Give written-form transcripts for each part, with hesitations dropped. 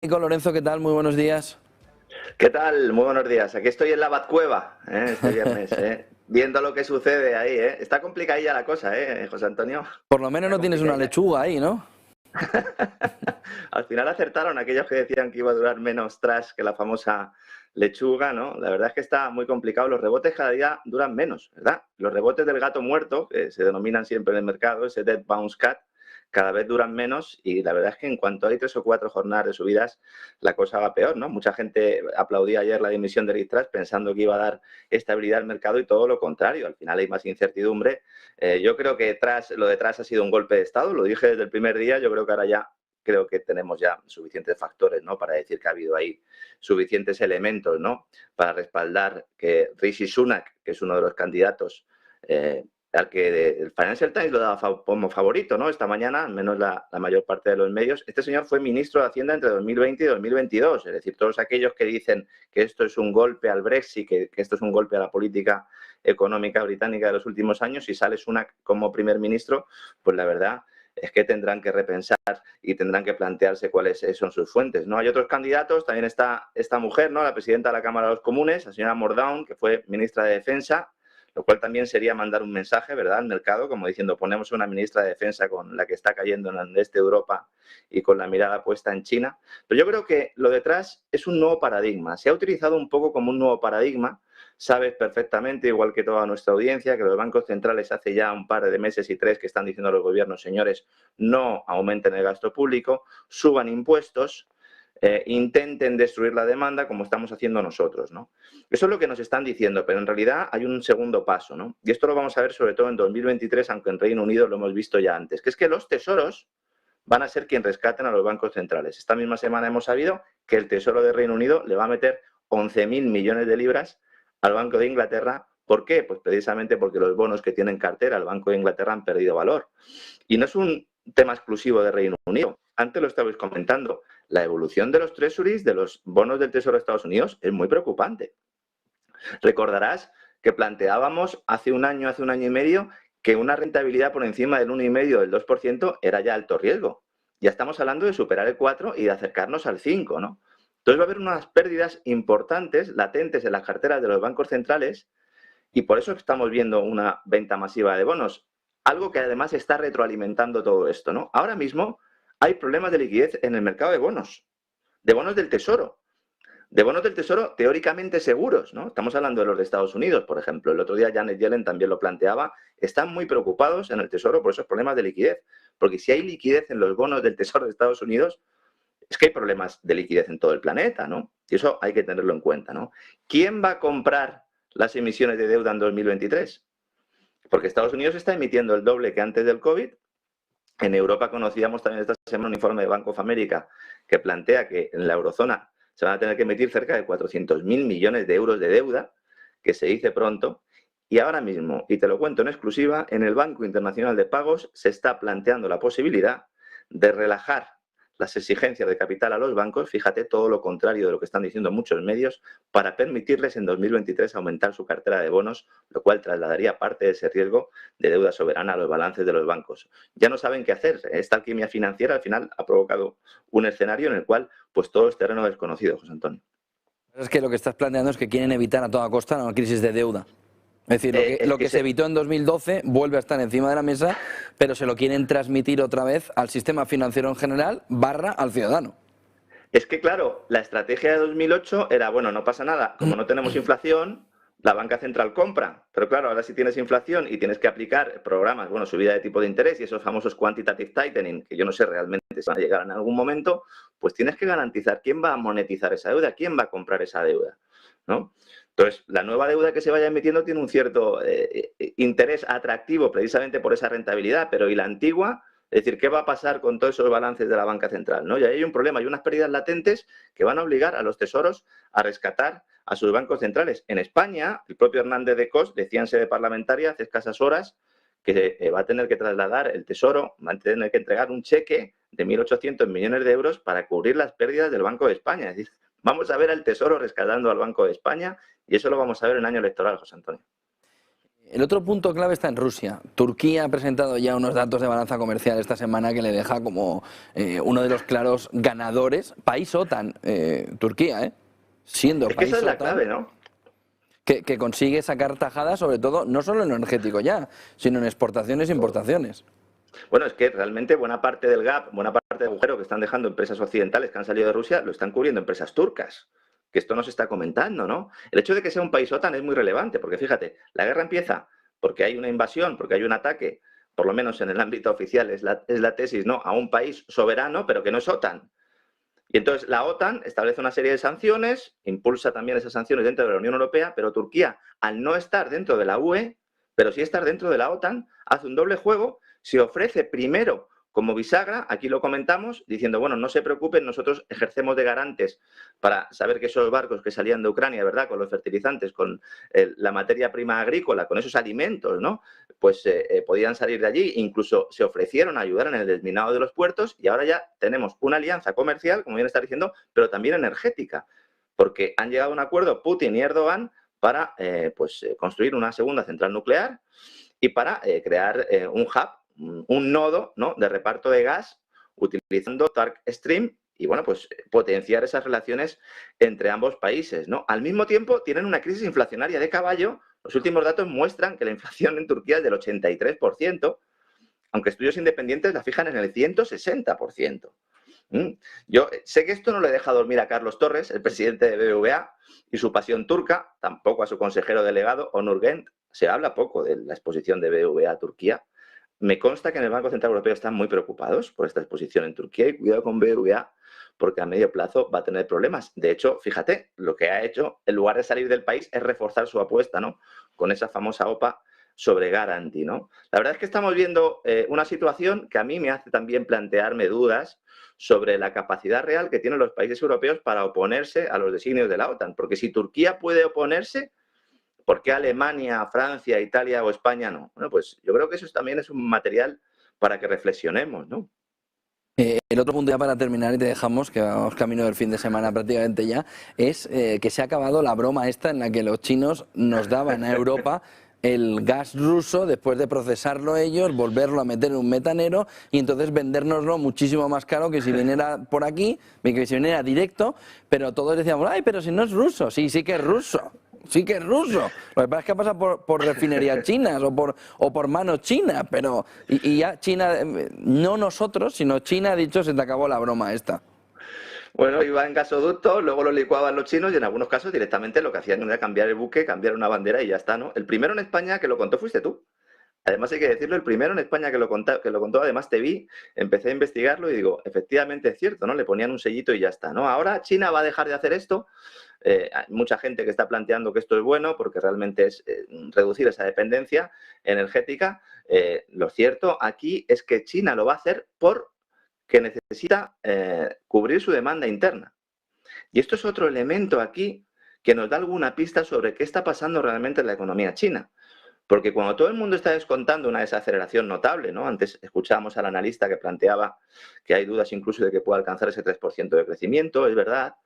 Nico Lorenzo, ¿qué tal? Muy buenos días. ¿Qué tal? Muy buenos días. Aquí estoy en la Batcueva, este viernes, viendo lo que sucede ahí. Está complicadilla la cosa, José Antonio. Por lo menos Está no tienes una complicadilla. lechuga ahí, ¿no? Al final acertaron aquellos que decían que iba a durar menos trash que la famosa lechuga, ¿no? La verdad es que está muy complicado. Los rebotes cada día duran menos, ¿verdad? Los rebotes del gato muerto, que se denominan siempre en el mercado, ese dead bounce cat, cada vez duran menos y la verdad es que en cuanto hay 3 o 4 jornadas de subidas, la cosa va peor, ¿no? Mucha gente aplaudía ayer la dimisión de Liz Truss pensando que iba a dar estabilidad al mercado y todo lo contrario. Al final hay más incertidumbre. Yo creo que lo de Truss ha sido un golpe de Estado, lo dije desde el primer día, yo creo que ahora ya creo que tenemos ya suficientes factores, ¿no?, para decir que ha habido ahí suficientes elementos, ¿no?, para respaldar que Rishi Sunak, que es uno de los candidatos al que el Financial Times lo daba como favorito, ¿no?, esta mañana, al menos la mayor parte de los medios. Este señor fue ministro de Hacienda entre 2020 y 2022, es decir, todos aquellos que dicen que esto es un golpe al Brexit, que esto es un golpe a la política económica británica de los últimos años, y sale Sunak como primer ministro, pues la verdad es que tendrán que repensar y tendrán que plantearse cuáles son sus fuentes, ¿no? Hay otros candidatos, también está esta mujer, ¿no?, la presidenta de la Cámara de los Comunes, la señora Mordaunt, que fue ministra de Defensa, lo cual también sería mandar un mensaje, ¿verdad?, al mercado, como diciendo, ponemos una ministra de Defensa con la que está cayendo en el este de Europa y con la mirada puesta en China. Pero yo creo que lo detrás es un nuevo paradigma. Se ha utilizado un poco como un nuevo paradigma. Sabes perfectamente, igual que toda nuestra audiencia, que los bancos centrales hace ya un par de meses y 3 que están diciendo a los gobiernos, señores, no aumenten el gasto público, suban impuestos, intenten destruir la demanda como estamos haciendo nosotros, ¿no? Eso es lo que nos están diciendo, pero en realidad hay un segundo paso, ¿no? Y esto lo vamos a ver sobre todo en 2023, aunque en Reino Unido lo hemos visto ya antes, que es que los tesoros van a ser quien rescaten a los bancos centrales. Esta misma semana hemos sabido que el Tesoro de Reino Unido le va a meter 11.000 millones de libras al Banco de Inglaterra. ¿Por qué? Pues precisamente porque los bonos que tienen cartera al Banco de Inglaterra han perdido valor. Y no es un tema exclusivo de Reino Unido. Antes lo estabais comentando. La evolución de los treasuries, de los bonos del Tesoro de Estados Unidos, es muy preocupante. Recordarás que planteábamos hace un año y medio, que una rentabilidad por encima del 1,5, del 2%, era ya alto riesgo. Ya estamos hablando de superar el 4 y de acercarnos al 5, ¿no? Entonces va a haber unas pérdidas importantes, latentes en las carteras de los bancos centrales, y por eso estamos viendo una venta masiva de bonos. Algo que además está retroalimentando todo esto, ¿no? Ahora mismo hay problemas de liquidez en el mercado de bonos del Tesoro. De bonos del Tesoro teóricamente seguros, ¿no? Estamos hablando de los de Estados Unidos, por ejemplo. El otro día Janet Yellen también lo planteaba. Están muy preocupados en el Tesoro por esos problemas de liquidez. Porque si hay liquidez en los bonos del Tesoro de Estados Unidos, es que hay problemas de liquidez en todo el planeta, ¿no? Y eso hay que tenerlo en cuenta, ¿no? ¿Quién va a comprar las emisiones de deuda en 2023? Porque Estados Unidos está emitiendo el doble que antes del COVID. En Europa conocíamos también esta semana un informe de Bank of America que plantea que en la eurozona se van a tener que emitir cerca de 400.000 millones de euros de deuda, que se dice pronto. Y ahora mismo, y te lo cuento en exclusiva, en el Banco Internacional de Pagos se está planteando la posibilidad de relajar las exigencias de capital a los bancos, fíjate, todo lo contrario de lo que están diciendo muchos medios, para permitirles en 2023 aumentar su cartera de bonos, lo cual trasladaría parte de ese riesgo de deuda soberana a los balances de los bancos. Ya no saben qué hacer. Esta alquimia financiera al final ha provocado un escenario en el cual pues todo es terreno desconocido, José Antonio. Es que lo que estás planteando es que quieren evitar a toda costa una crisis de deuda. Es decir, Es lo que que se evitó en 2012 vuelve a estar encima de la mesa, pero se lo quieren transmitir otra vez al sistema financiero en general, / al ciudadano. Es que, claro, la estrategia de 2008 era, bueno, no pasa nada, como no tenemos inflación, la banca central compra. Pero claro, ahora si tienes inflación y tienes que aplicar programas, bueno, subida de tipo de interés y esos famosos quantitative tightening, que yo no sé realmente si van a llegar en algún momento, pues tienes que garantizar quién va a monetizar esa deuda, quién va a comprar esa deuda, ¿no? Entonces, la nueva deuda que se vaya emitiendo tiene un cierto interés atractivo precisamente por esa rentabilidad, pero ¿y la antigua? Es decir, ¿qué va a pasar con todos esos balances de la banca central, ¿no? Y ahí hay un problema, hay unas pérdidas latentes que van a obligar a los tesoros a rescatar a sus bancos centrales. En España, el propio Hernández de Cos decía en sede parlamentaria hace escasas horas que va a tener que trasladar el Tesoro, va a tener que entregar un cheque de 1.800 millones de euros para cubrir las pérdidas del Banco de España. Es decir, vamos a ver al Tesoro rescatando al Banco de España y eso lo vamos a ver en año electoral, José Antonio. El otro punto clave está en Rusia. Turquía ha presentado ya unos datos de balanza comercial esta semana que le deja como uno de los claros ganadores. País OTAN, Turquía, siendo Es que país esa es la OTAN, clave, ¿no? que consigue sacar tajadas, sobre todo, no solo en lo energético ya, sino en exportaciones e importaciones. Bueno, es que realmente buena parte del gap, buena parte del agujero que están dejando empresas occidentales que han salido de Rusia, lo están cubriendo empresas turcas. Que esto no se está comentando, ¿no? El hecho de que sea un país OTAN es muy relevante, porque fíjate, la guerra empieza porque hay una invasión, porque hay un ataque, por lo menos en el ámbito oficial es la tesis, ¿no? A un país soberano, pero que no es OTAN. Y entonces la OTAN establece una serie de sanciones, impulsa también esas sanciones dentro de la Unión Europea, pero Turquía, al no estar dentro de la UE, pero sí estar dentro de la OTAN, hace un doble juego, se ofrece primero como bisagra, aquí lo comentamos, diciendo, bueno, no se preocupen, nosotros ejercemos de garantes para saber que esos barcos que salían de Ucrania, ¿verdad?, con los fertilizantes, con la materia prima agrícola, con esos alimentos, ¿no?, pues podían salir de allí, incluso se ofrecieron a ayudar en el desminado de los puertos y ahora ya tenemos una alianza comercial, como bien está diciendo, pero también energética, porque han llegado a un acuerdo Putin y Erdogan para construir una segunda central nuclear y para crear un hub, un nodo, ¿no?, de reparto de gas utilizando Turk Stream y, bueno, pues potenciar esas relaciones entre ambos países, ¿no? Al mismo tiempo, tienen una crisis inflacionaria de caballo. Los últimos datos muestran que la inflación en Turquía es del 83%, aunque estudios independientes la fijan en el 160%. Yo sé que esto no le deja dormir a Carlos Torres, el presidente de BBVA, y su pasión turca, tampoco a su consejero delegado, Onur Genç. Se habla poco de la exposición de BBVA a Turquía. Me consta que en el Banco Central Europeo están muy preocupados por esta exposición en Turquía y cuidado con BBVA porque a medio plazo va a tener problemas. De hecho, fíjate, lo que ha hecho, en lugar de salir del país, es reforzar su apuesta, ¿no?, con esa famosa OPA sobre Garanti, ¿no? La verdad es que estamos viendo una situación que a mí me hace también plantearme dudas sobre la capacidad real que tienen los países europeos para oponerse a los designios de la OTAN. Porque si Turquía puede oponerse, ¿por qué Alemania, Francia, Italia o España no? Bueno, pues yo creo que eso también es un material para que reflexionemos, ¿no? El otro punto ya para terminar y te dejamos, que vamos camino del fin de semana prácticamente ya, es que se ha acabado la broma esta en la que los chinos nos daban a Europa el gas ruso después de procesarlo ellos, volverlo a meter en un metanero y entonces vendérnoslo muchísimo más caro que si viniera por aquí, que si viniera directo, pero todos decíamos, ay, pero si no es ruso, sí, sí que es ruso. Sí que es ruso. Lo que pasa es que pasa por refinerías chinas o por manos chinas, pero y ya China, no nosotros, sino China ha dicho se te acabó la broma esta. Bueno, iba en gasoducto, luego lo licuaban los chinos y en algunos casos directamente lo que hacían era cambiar el buque, cambiar una bandera y ya está, ¿no? El primero en España que lo contó fuiste tú. Además hay que decirlo, el primero en España que lo contó, además te vi, empecé a investigarlo y digo, efectivamente es cierto, ¿no? Le ponían un sellito y ya está, ¿no? Ahora China va a dejar de hacer esto. Hay mucha gente que está planteando que esto es bueno porque realmente es reducir esa dependencia energética. Lo cierto aquí es que China lo va a hacer porque necesita cubrir su demanda interna. Y esto es otro elemento aquí que nos da alguna pista sobre qué está pasando realmente en la economía china. Porque cuando todo el mundo está descontando una desaceleración notable, ¿no? Antes escuchábamos al analista que planteaba que hay dudas incluso de que pueda alcanzar ese 3% de crecimiento, es verdad,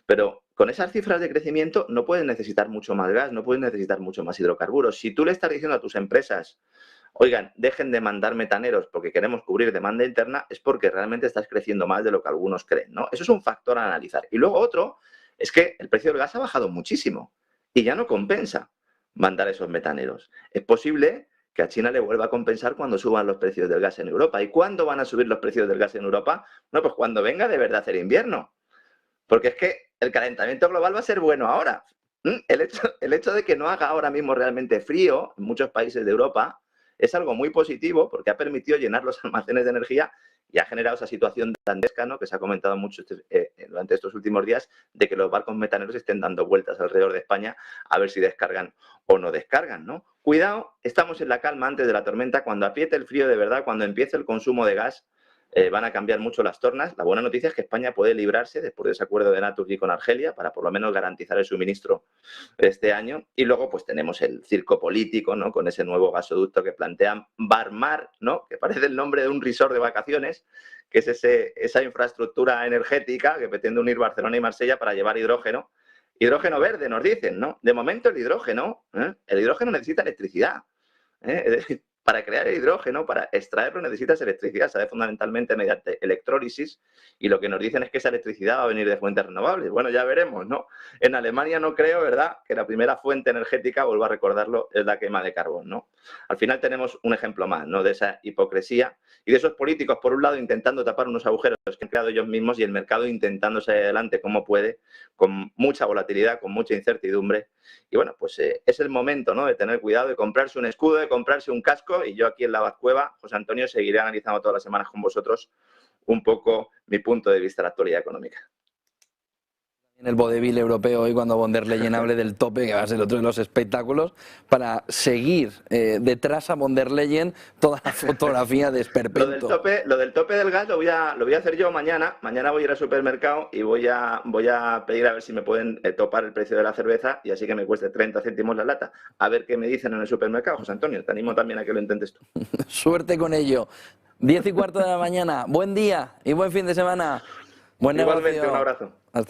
pero con esas cifras de crecimiento no puedes necesitar mucho más gas, no puedes necesitar mucho más hidrocarburos. Si tú le estás diciendo a tus empresas, oigan, dejen de mandar metaneros porque queremos cubrir demanda interna, es porque realmente estás creciendo más de lo que algunos creen, ¿no? Eso es un factor a analizar. Y luego otro es que el precio del gas ha bajado muchísimo y ya no compensa mandar esos metaneros. Es posible que a China le vuelva a compensar cuando suban los precios del gas en Europa. ¿Y cuándo van a subir los precios del gas en Europa? Bueno, pues cuando venga de verdad el invierno. Porque es que el calentamiento global va a ser bueno ahora. El hecho de que no haga ahora mismo realmente frío en muchos países de Europa es algo muy positivo porque ha permitido llenar los almacenes de energía y ha generado esa situación dantesca, ¿no?, que se ha comentado mucho durante estos últimos días, de que los barcos metaneros estén dando vueltas alrededor de España a ver si descargan o no descargan, ¿no? Cuidado, estamos en la calma antes de la tormenta. Cuando apriete el frío de verdad, cuando empiece el consumo de gas, van a cambiar mucho las tornas. La buena noticia es que España puede librarse después de ese acuerdo de Naturgy con Argelia para por lo menos garantizar el suministro este año. Y luego pues tenemos el circo político, ¿no?, con ese nuevo gasoducto que plantean Barmar, ¿no?, que parece el nombre de un resort de vacaciones, que es esa infraestructura energética que pretende unir Barcelona y Marsella para llevar hidrógeno. Hidrógeno verde, nos dicen, ¿no? De momento el hidrógeno necesita electricidad. Es decir, para crear el hidrógeno, para extraerlo necesitas electricidad, se hace fundamentalmente mediante electrólisis y lo que nos dicen es que esa electricidad va a venir de fuentes renovables. Bueno, ya veremos, ¿no? En Alemania no creo, ¿verdad?, que la primera fuente energética, vuelvo a recordarlo, es la quema de carbón, ¿no? Al final tenemos un ejemplo más, ¿no?, de esa hipocresía y de esos políticos, por un lado, intentando tapar unos agujeros que han creado ellos mismos y el mercado intentando salir adelante como puede, con mucha volatilidad, con mucha incertidumbre. Y bueno, pues es el momento, ¿no?, de tener cuidado, de comprarse un escudo, de comprarse un casco, y yo aquí en la Bazcueva, José Antonio, seguiré analizando todas las semanas con vosotros un poco mi punto de vista de la actualidad económica. En el vodevil europeo hoy, cuando von der Leyen hable del tope, que va a ser otro de los espectáculos, para seguir detrás a von der Leyen toda la fotografía de esperpento. Lo del tope del gas lo voy a hacer yo mañana. Mañana voy a ir al supermercado y voy a pedir a ver si me pueden topar el precio de la cerveza y así que me cueste 30 céntimos la lata. A ver qué me dicen en el supermercado, José Antonio. Te animo también a que lo intentes tú. Suerte con ello. 10:15 de la mañana. Buen día y buen fin de semana. Buen Igualmente, negocio. un abrazo. Hasta